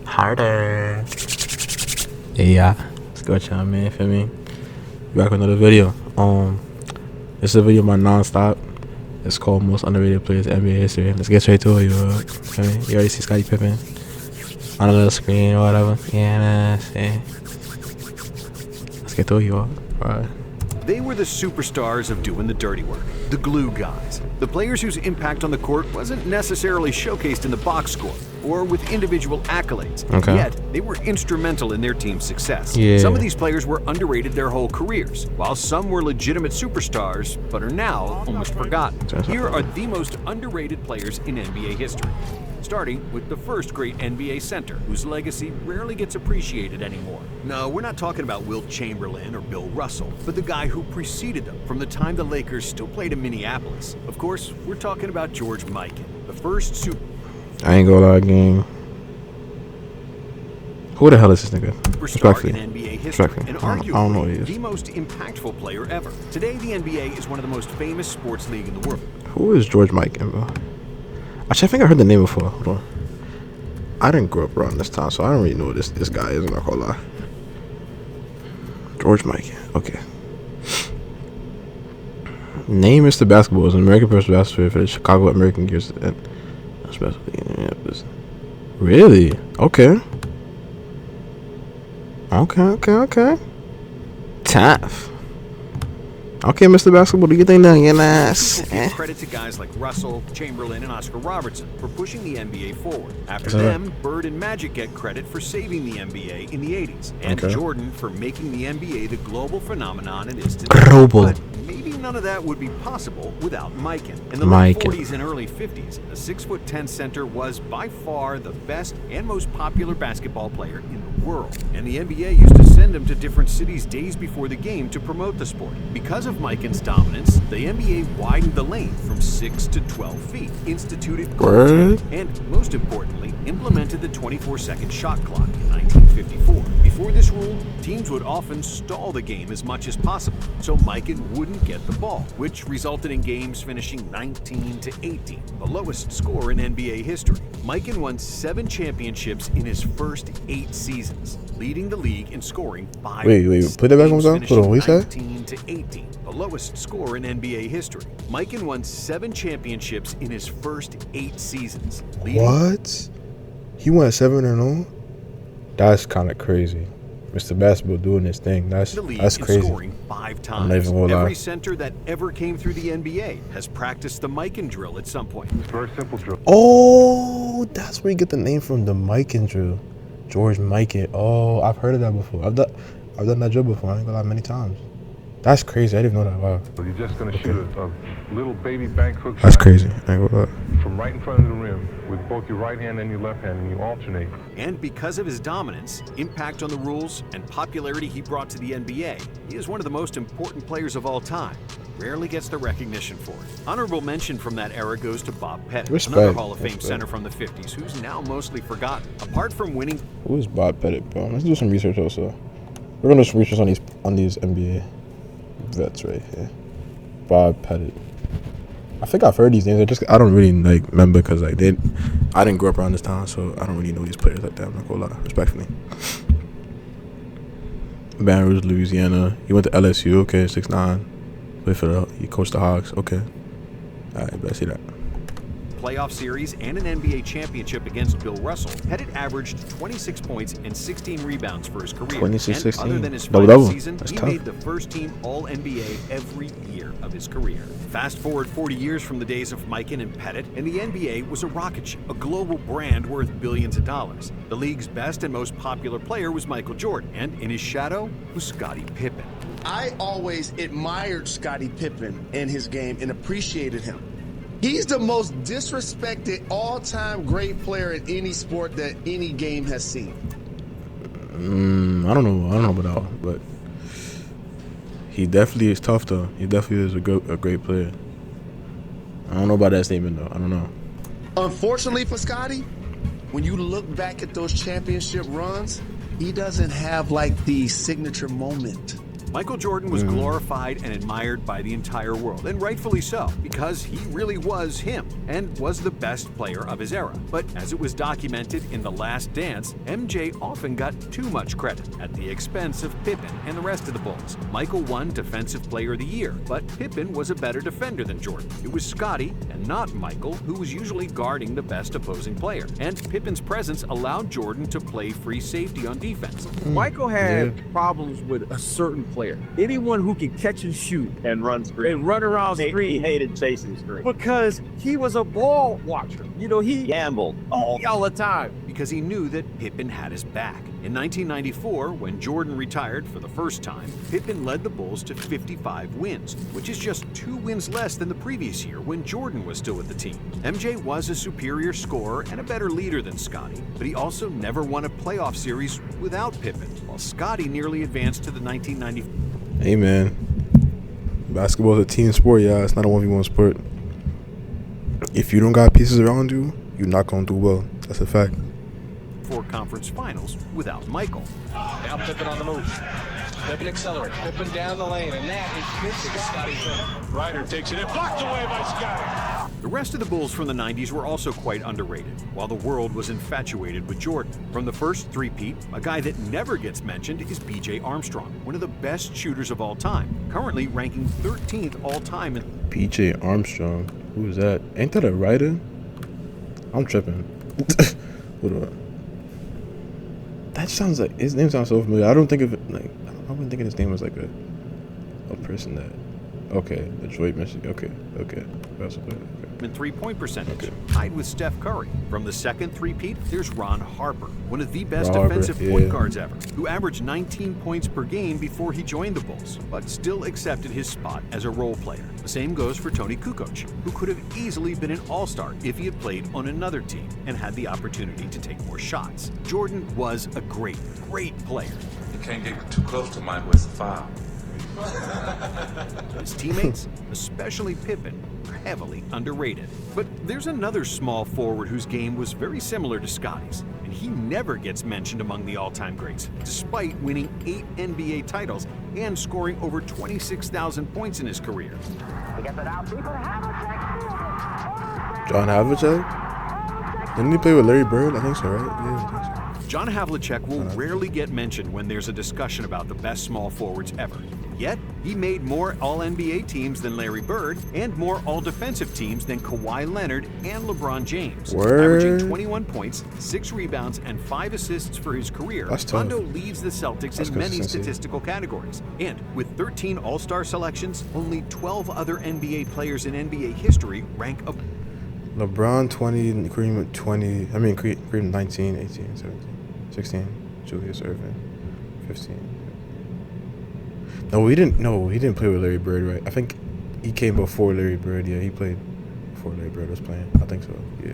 Harder. Yeah, let's go, y'all, man. Feel me? Back with another video. This is a video about nonstop. It's called Most Underrated Players in NBA History. Let's get straight to it. Feel me? You already see Scottie Pippen on a little screen or whatever. Yeah, let's get to it, y'all. Alright. They were the superstars of doing the dirty work, the glue guys, the players whose impact on the court wasn't necessarily showcased in the box score or with individual accolades, yet they were instrumental in their team's success. Some of these players were underrated their whole careers, while some were legitimate superstars but are now almost forgotten. Here are the most underrated players in NBA history. Starting with the first great NBA center, whose legacy rarely gets appreciated anymore. No, we're not talking about Wilt Chamberlain or Bill Russell, but the guy who preceded them from the time the Lakers still played in Minneapolis. Of course, we're talking about George Mikan, the first I ain't gonna lie, gang. Who the hell is this nigga? Superstar in NBA history, and I don't know who he is. The most impactful player ever. Today, the NBA is one of the most famous sports league in the world. Who is George Mikan, bro? Actually, I think I heard the name before. Hold on. I didn't grow up around this time, so I don't really know who this guy is. I'm not gonna lie. George Mikan. Okay. Name Mr. Basketball is an American professional basketball player for the Chicago American Gears. Really? Okay. Okay. Tough. Okay, Mr. Basketball, do you think that? Give credit to guys like Russell, Chamberlain, and Oscar Robertson for pushing the NBA forward. After them, Bird and Magic get credit for saving the NBA in the 80s, and Jordan for making the NBA the global phenomenon it is today. But maybe none of that would be possible without Mikan. In the late 40s and early 50s, a 6'10" center was by far the best and most popular basketball player in the world, and the NBA used to send him to different cities days before the game to promote the sport. Because of Mikan's dominance, the NBA widened the lane from 6 to 12 feet, instituted goaltending, and most importantly, implemented the 24-second shot clock in 1954. Before this rule, teams would often stall the game as much as possible, so Mikan wouldn't get the ball, which resulted in games finishing 19-18, the lowest score in NBA history. Mikan won 7 championships in his first 8 seasons, leading the league in scoring 5. Wait, put that back on the 19-18, the lowest score in NBA history. Mikan won 7 championships in his first 8 seasons. What? He went 7-0? That's kind of crazy. Mr. Basketball doing this thing. That's crazy. Scoring 5 times. Every center that ever came through the NBA has practiced the Mikan drill at some point. Very simple drill. Oh, that's where you get the name from, the Mikan drill. George Mikan. Oh, I've heard of that before. I've done that drill before. I ain't gonna lie, many times. That's crazy. I didn't know that. Wow. So you're just gonna shoot a little baby bank hook. That's crazy. I ain't gonna lie. From right in front of the rim with both your right hand and your left hand, and you alternate. And because of his dominance, impact on the rules, and popularity he brought to the NBA, he is one of the most important players of all time. Rarely gets the recognition for it. Honorable mention from that era goes to Bob Pettit, another Hall of Fame center from the 50s, who's now mostly forgotten. Apart from winning... Who is Bob Pettit, bro? Let's do some research also. We're gonna do some research on these NBA vets right here. Bob Pettit. I think I've heard these names. I don't really remember because I didn't grow up around this time, so I don't really know these players like that. I'm not gonna lie, respectfully. Baton Rouge, Louisiana. He went to LSU. Okay, 6'9". He coached the Hogs. Okay. All right, I see that. Playoff series and an NBA championship against Bill Russell, Pettit averaged 26 points and 16 rebounds for his career. 26-16. Other than his final season, he made the first team All-NBA every year of his career. Fast forward 40 years from the days of Mikan and Pettit, and the NBA was a rocket ship, a global brand worth billions of dollars. The league's best and most popular player was Michael Jordan, and in his shadow was Scottie Pippen. I always admired Scottie Pippen in his game and appreciated him. He's the most disrespected all-time great player in any sport that any game has seen. I don't know about that one, but he definitely is tough though. He definitely is a great player. I don't know about that statement though. I don't know. Unfortunately for Scottie, when you look back at those championship runs, he doesn't have like the signature moment Michael Jordan was glorified and admired by the entire world, and rightfully so, because he really was him and was the best player of his era. But as it was documented in The Last Dance, MJ often got too much credit at the expense of Pippen and the rest of the Bulls. Michael won Defensive Player of the Year, but Pippen was a better defender than Jordan. It was Scottie, and not Michael, who was usually guarding the best opposing player, and Pippen's presence allowed Jordan to play free safety on defense. Michael had problems with a certain player. Anyone who can catch and shoot and run screen. and run around screen. He hated chasing screen. Because he was a ball watcher. You know, he Gambled all the time. Because he knew that Pippen had his back. In 1994, when Jordan retired for the first time, Pippen led the Bulls to 55 wins, which is just 2 wins less than the previous year when Jordan was still with the team. MJ was a superior scorer and a better leader than Scottie, but he also never won a playoff series without Pippen, while Scottie nearly advanced to the 1990. Hey man, basketball is a team sport, yeah. It's not a 1v1 sport. If you don't got pieces around you, you're not gonna do well. That's a fact. 4 conference finals without Michael. Now Pippen on the move. Pippen accelerate. Pippen down the lane, and that is missing Scottie. Ryder takes it in, blocked away by Scottie. The rest of the Bulls from the 90s were also quite underrated, while the world was infatuated with Jordan. From the first three-peat, a guy that never gets mentioned is B.J. Armstrong, one of the best shooters of all time, currently ranking 13th all-time in... B.J. Armstrong? Who is that? Ain't that a writer? I'm tripping. Hold on. That sounds like... His name sounds so familiar. I don't think of it like... I wouldn't think of his name as like a person that... Okay, Detroit, Michigan. Okay. In three-point percentage, tied with Steph Curry. From the second three-peat, there's Ron Harper, one of the best defensive point guards ever, who averaged 19 points per game before he joined the Bulls, but still accepted his spot as a role player. The same goes for Tony Kukoc, who could have easily been an all-star if he had played on another team and had the opportunity to take more shots. Jordan was a great player. You can't get too close to Mike with a foul. His teammates, especially Pippen, are heavily underrated. But there's another small forward whose game was very similar to Scottie's, and he never gets mentioned among the all-time greats, despite winning 8 NBA titles and scoring over 26,000 points in his career. John Havlicek? Didn't he play with Larry Bird? I think so, right? Yeah, I think so. John Havlicek will rarely get mentioned when there's a discussion about the best small forwards ever. Yet, he made more All-NBA teams than Larry Bird and more All-Defensive teams than Kawhi Leonard and LeBron James. Averaging 21 points, 6 rebounds, and 5 assists for his career, Rondo leads the Celtics in many statistical categories. And with 13 All-Star selections, only 12 other NBA players in NBA history rank up. LeBron 20, Kareem 20, Kareem 19, 18, 17, 16, Julius Erving 15. No, he didn't play with Larry Bird, right? I think he came before Larry Bird. Yeah, he played before Larry Bird was playing. I think so, yeah.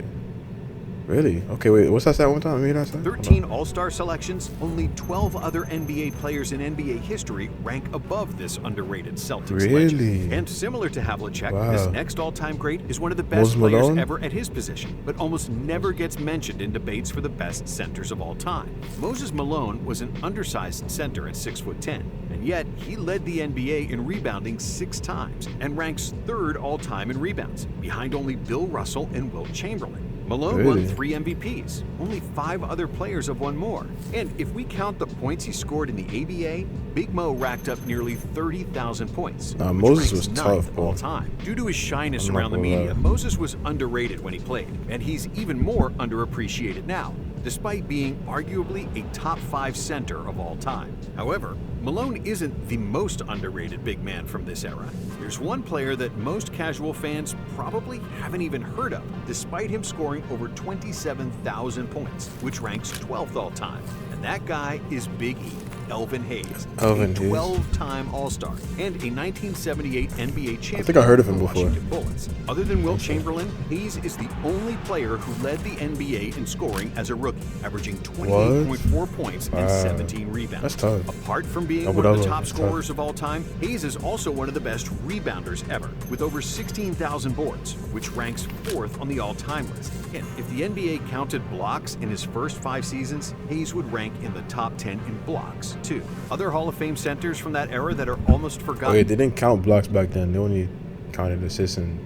Really? Okay, wait, what's that stat one time? 13 All-Star selections, only 12 other NBA players in NBA history rank above this underrated Celtics legend. And similar to Havlicek, this next all-time great is one of the best players ever at his position, but almost never gets mentioned in debates for the best centers of all time. Moses Malone was an undersized center at 6'10", and yet he led the NBA in rebounding 6 times and ranks 3rd all-time in rebounds, behind only Bill Russell and Wilt Chamberlain. Malone won 3 MVPs. Only 5 other players have won more. And if we count the points he scored in the ABA, Big Mo racked up nearly 30,000 points. Moses was tough, all time. Due to his shyness around the media, Moses was underrated when he played, and he's even more underappreciated now, despite being arguably a top 5 center of all time. However, Malone isn't the most underrated big man from this era. There's one player that most casual fans probably haven't even heard of, despite him scoring over 27,000 points, which ranks 12th all time. And that guy is Big E, Elvin Hayes, a 12-time All-Star and a 1978 NBA champion. I think I heard of him before. Bullets. Other than Wilt Chamberlain, Hayes is the only player who led the NBA in scoring as a rookie, averaging 28.4 points and 17 rebounds. That's tough. Apart from being one of the top scorers of all time, Hayes is also one of the best rebounders ever, with over 16,000 boards, which ranks 4th on the all-time list. And if the NBA counted blocks in his first 5 seasons, Hayes would rank in the top 10 in blocks. too. Other Hall of Fame centers from that era that are almost forgotten. Oh yeah, they didn't count blocks back then. They only counted assists and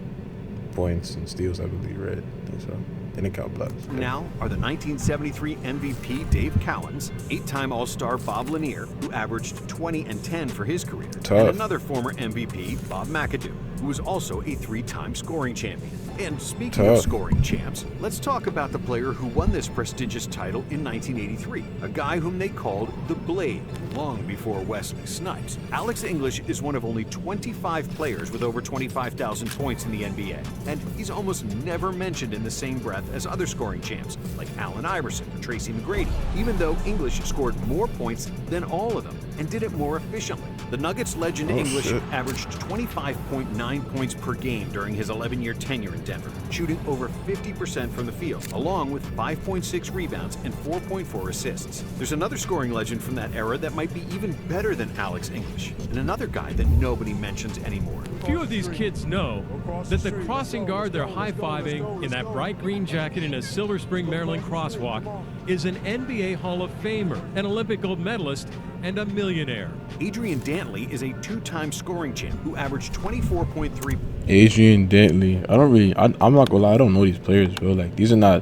points and steals, I believe, right? I think so. They didn't count blocks. Now are the 1973 MVP Dave Cowens, 8-time All-Star Bob Lanier, who averaged 20 and 10 for his career, and another former MVP, Bob McAdoo, who was also a 3-time scoring champion. And speaking of scoring champs, let's talk about the player who won this prestigious title in 1983, a guy whom they called the Blade, long before Wesley Snipes. Alex English is one of only 25 players with over 25,000 points in the NBA, and he's almost never mentioned in the same breath as other scoring champs, like Allen Iverson or Tracy McGrady, even though English scored more points than all of them and did it more efficiently. The Nuggets legend English averaged 25.9 points per game during his 11-year tenure in Denver, shooting over 50% from the field, along with 5.6 rebounds and 4.4 assists. There's another scoring legend from that era that might be even better than Alex English, and another guy that nobody mentions anymore. Few of these kids know that the crossing guard they're high-fiving in that bright green jacket in a Silver Spring, Maryland crosswalk is an NBA Hall of Famer, an Olympic gold medalist, and a millionaire. Adrian Dantley is a 2-time scoring champ who averaged 24.3. Adrian Dantley. I'm not gonna lie, I don't know these players, bro. Like, these are not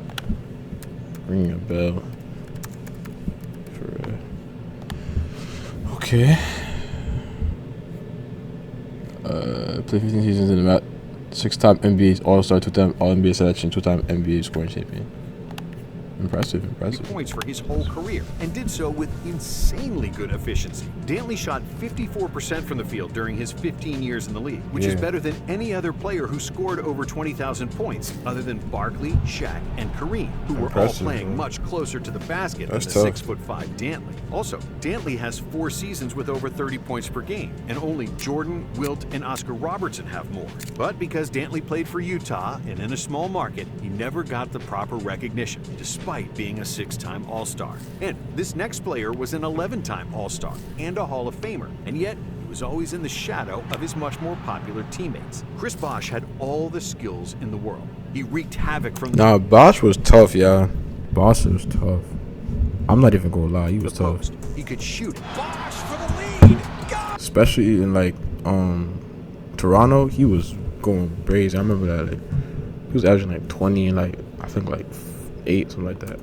ringing a bell. Okay. Played 15 seasons in the mat. 6-time NBA All-Star, 2-time All-NBA selection, 2-time NBA scoring champion. Impressive. Points for his whole career, and did so with insanely good efficiency. Dantley shot 54% from the field during his 15 years in the league, which is better than any other player who scored over 20,000 points, other than Barkley, Shaq, and Kareem, who were all playing much closer to the basket than the 6'5" Dantley. Also, Dantley has 4 seasons with over 30 points per game, and only Jordan, Wilt, and Oscar Robertson have more. But because Dantley played for Utah and in a small market, he never got the proper recognition, despite being a 6-time All-Star. And this next player was an 11-time All-Star and a Hall of Famer, and yet he was always in the shadow of his much more popular teammates. Chris Bosh had all the skills in the world. He wreaked havoc from the Bosh was tough, yeah. Bosh was tough. I'm not even gonna lie, he was tough. He could shoot. Bosh for the lead. Especially in like Toronto, he was going crazy. I remember that, like, he was averaging like 20 and like I think like 8, something like that.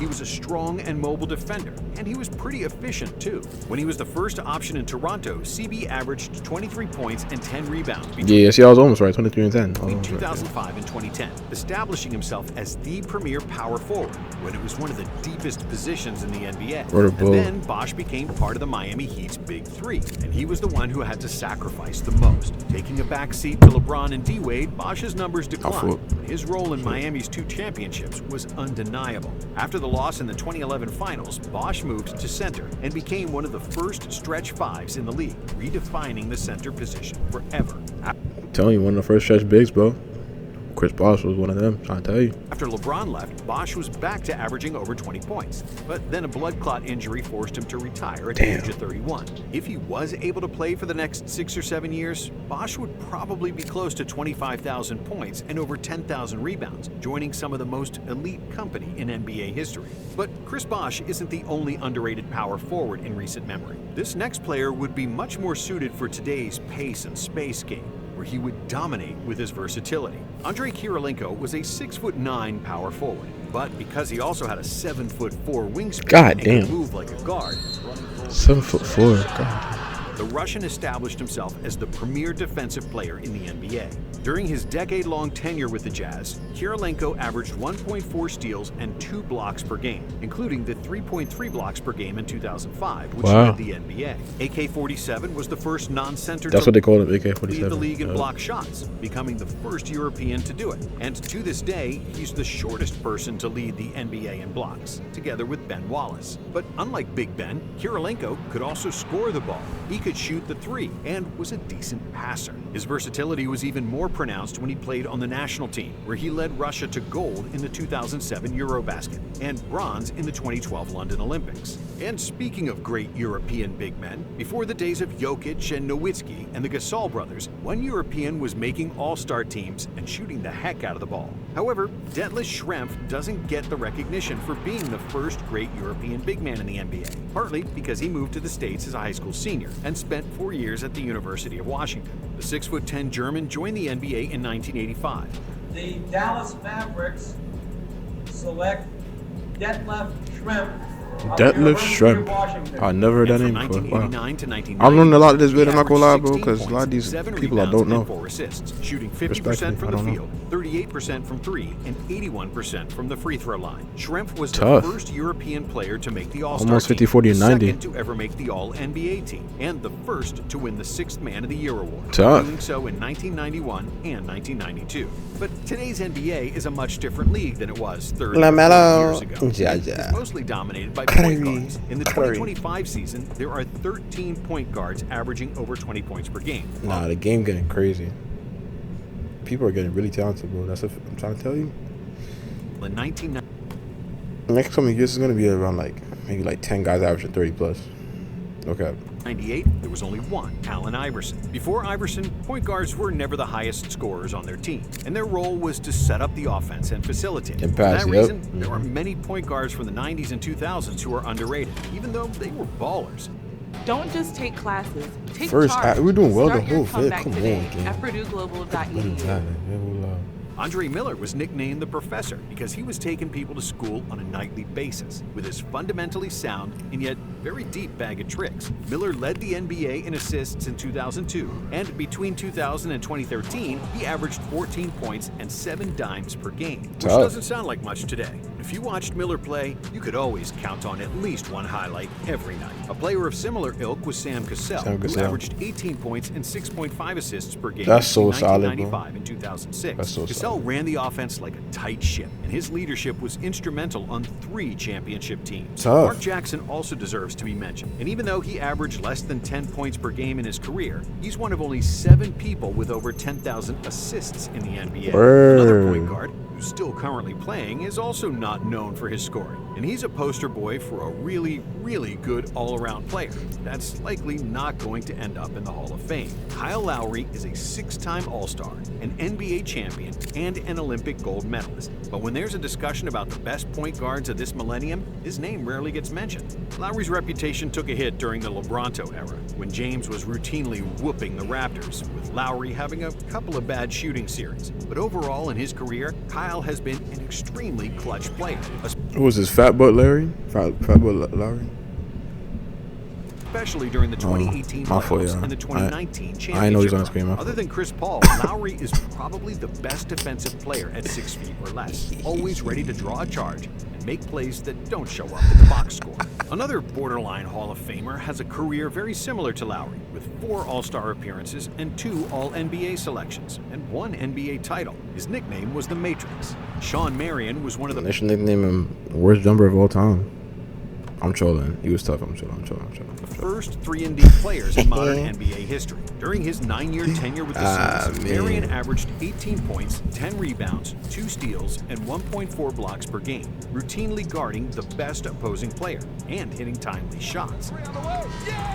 He was a strong and mobile defender, and he was pretty efficient too. When he was the first option in Toronto, CB averaged 23 points and 10 rebounds. Yeah, see, I was almost right, 23 and 10. Between 2005 and 2010, establishing himself as the premier power forward when it was one of the deepest positions in the NBA. And then Bosh became part of the Miami Heat's Big Three, and he was the one who had to sacrifice the most. Taking a backseat to LeBron and D-Wade, Bosh's numbers declined. His role in Miami's 2 championships was undeniable. After the loss in the 2011 finals, Bosh moved to center and became one of the first stretch 5s in the league, redefining the center position forever. I'm telling you, one of the first stretch bigs, bro. Chris Bosh was one of them, trying to tell you. After LeBron left, Bosh was back to averaging over 20 points. But then a blood clot injury forced him to retire at the age of 31. If he was able to play for the next 6 or 7 years, Bosh would probably be close to 25,000 points and over 10,000 rebounds, joining some of the most elite company in NBA history. But Chris Bosh isn't the only underrated power forward in recent memory. This next player would be much more suited for today's pace and space game, where he would dominate with his versatility. Andrei Kirilenko was a 6'9" power forward, but because he also had a 7'4" wingspan and could move like a guard, 7'4", God. The Russian established himself as the premier defensive player in the NBA. During his decade-long tenure with the Jazz, Kirilenko averaged 1.4 steals and 2 blocks per game, including the 3.3 blocks per game in 2005, which led the NBA. AK-47 was the first non-center That's what they called him, AK-47. Lead the league in block shots, becoming the first European to do it. And to this day, he's the shortest person to lead the NBA in blocks, together with Ben Wallace. But unlike Big Ben, Kirilenko could also score the ball. He could shoot the three and was a decent passer. His versatility was even more pronounced when he played on the national team, where he led Russia to gold in the 2007 Eurobasket and bronze in the 2012 London Olympics. And speaking of great European big men, before the days of Jokic and Nowitzki and the Gasol brothers, one European was making all-star teams and shooting the heck out of the ball. However, Detlef Schrempf doesn't get the recognition for being the first great European big man in the NBA, partly because he moved to the States as a high school senior and spent 4 years at the University of Washington. The 6'10" German joined the NBA in 1985. The Dallas Mavericks select Detlef Schrempf. Detlef Schrempf. I never heard that name before. Wow. I learned a lot of this video, I'm not gonna lie, bro, because a lot of these people I don't know. 4 assists, shooting 50% from the field, 38% from three, and 81% from the free throw line. Schrempf was the first European player to make the All-Star almost 50, team, 40, and 90. second to ever make the All-NBA team, and the first to win the Sixth Man of the Year award, doing so in 1991 and 1992. But today's NBA is a much different league than it was 30 years ago. It's mostly dominated by point guards. In the 2025 season, there are 13 point guards averaging over 20 points per game. Nah, the game getting crazy. People are getting really talented, bro. That's what I'm trying to tell you. In 1990, the next coming years is gonna be around maybe 10 guys averaging 30 plus. Okay. 98, there was only one, Allen Iverson. Before Iverson, point guards were never the highest scorers on their team, and their role was to set up the offense and facilitate. For that reason, there are many point guards from the 90s and 2000s who are underrated, even though they were ballers. Don't just take classes. Take charge. We're doing well the Start whole fit. Come on, game. At PurdueGlobal.edu. Andre Miller was nicknamed the Professor because he was taking people to school on a nightly basis with his fundamentally sound and yet very deep bag of tricks. Miller led the NBA in assists in 2002, and between 2000 and 2013, he averaged 14 points and 7 dimes per game, which doesn't sound like much today. If you watched Miller play, you could always count on at least one highlight every night. A player of similar ilk was Sam Cassell, who averaged 18 points and 6.5 assists per game between 1995 and 2006. That's so Cassell ran the offense like a tight ship, and his leadership was instrumental on 3 championship teams. Mark Jackson also deserves to be mentioned, and even though he averaged less than 10 points per game in his career, he's one of only 7 people with over 10,000 assists in the NBA. Another point guard, who's still currently playing, is also not known for his scoring, and he's a poster boy for a really, really good all-around player that's likely not going to end up in the Hall of Fame. Kyle Lowry is a 6-time All-Star, an NBA champion, and an Olympic gold medalist. But when there's a discussion about the best point guards of this millennium, his name rarely gets mentioned. Lowry's reputation took a hit during the LeBronto era, when James was routinely whooping the Raptors, with Lowry having a couple of bad shooting series. But overall in his career, Kyle has been an extremely clutch player. Who was this, Fat Butt Larry? Fat Butt Lowry? Especially during the 2018 playoffs and the 2019 championship run. Other than Chris Paul, Lowry is probably the best defensive player at 6 feet or less, always ready to draw a charge and make plays that don't show up in the box score. Another borderline Hall of Famer has a career very similar to Lowry, with 4 All-Star appearances and 2 All-NBA selections, and 1 NBA title. His nickname was the Matrix. Sean Marion was one of the... They should nickname him worst jumper of all time. I'm trolling. He was tough. I'm trolling. The first 3-and-D players in modern NBA history. During his 9-year tenure with the Suns, Marion averaged 18 points, 10 rebounds, 2 steals, and 1.4 blocks per game, routinely guarding the best opposing player and hitting timely shots.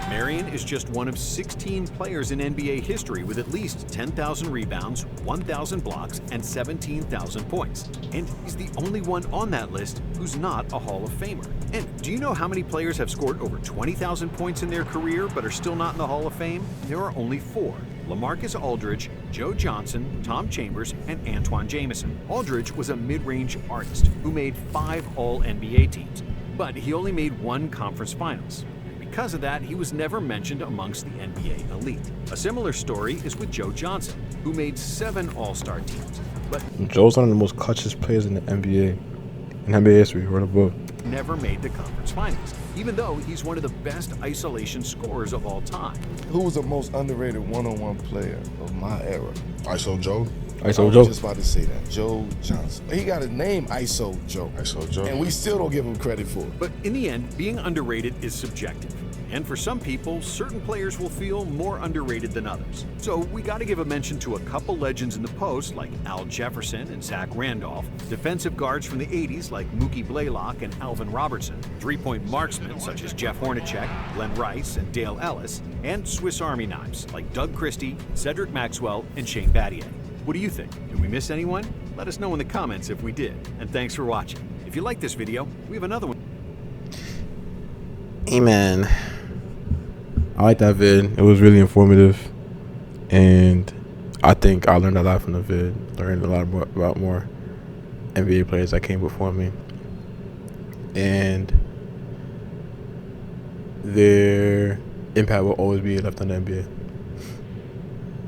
Marion is just one of 16 players in NBA history with at least 10,000 rebounds, 1,000 blocks, and 17,000 points. And he's the only one on that list who's not a Hall of Famer. And do you know how many players have scored over 20,000 points in their career but are still not in the Hall of Fame? There are only 4. LaMarcus Aldridge, Joe Johnson, Tom Chambers, and Antoine Jamison. Aldridge was a mid-range artist who made 5 All-NBA teams, but he only made 1 conference finals. Because of that, he was never mentioned amongst the NBA elite. A similar story is with Joe Johnson, who made 7 All-Star teams. But Joe's one of the most clutchest players in the NBA, in NBA history, right above. Never made the conference finals, even though he's one of the best isolation scorers of all time. Who was the most underrated one-on-one player of my era? ISO Joe. ISO I Joe. was just about to say that. Joe Johnson. He got a name, ISO Joe. ISO Joe. And we still don't give him credit for it. But in the end, being underrated is subjective. And for some people, certain players will feel more underrated than others. So we got to give a mention to a couple legends in the post like Al Jefferson and Zach Randolph, defensive guards from the 80s like Mookie Blaylock and Alvin Robertson, three-point marksmen such as Jeff Hornacek, Glenn Rice, and Dale Ellis, and Swiss Army knives like Doug Christie, Cedric Maxwell, and Shane Battier. What do you think? Did we miss anyone? Let us know in the comments if we did. And thanks for watching. If you like this video, we have another one. Hey man, I like that vid. It was really informative, and I think I learned a lot from the vid. Learned a lot more about more NBA players that came before me, and their impact will always be left on the NBA.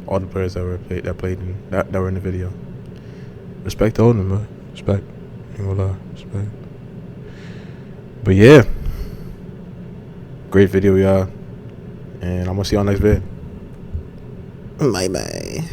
All the players that were in the video. Respect to all of them, man. Respect. Ain't gonna lie. Respect. But yeah, great video, y'all. And I'm gonna see y'all next vid. Bye bye.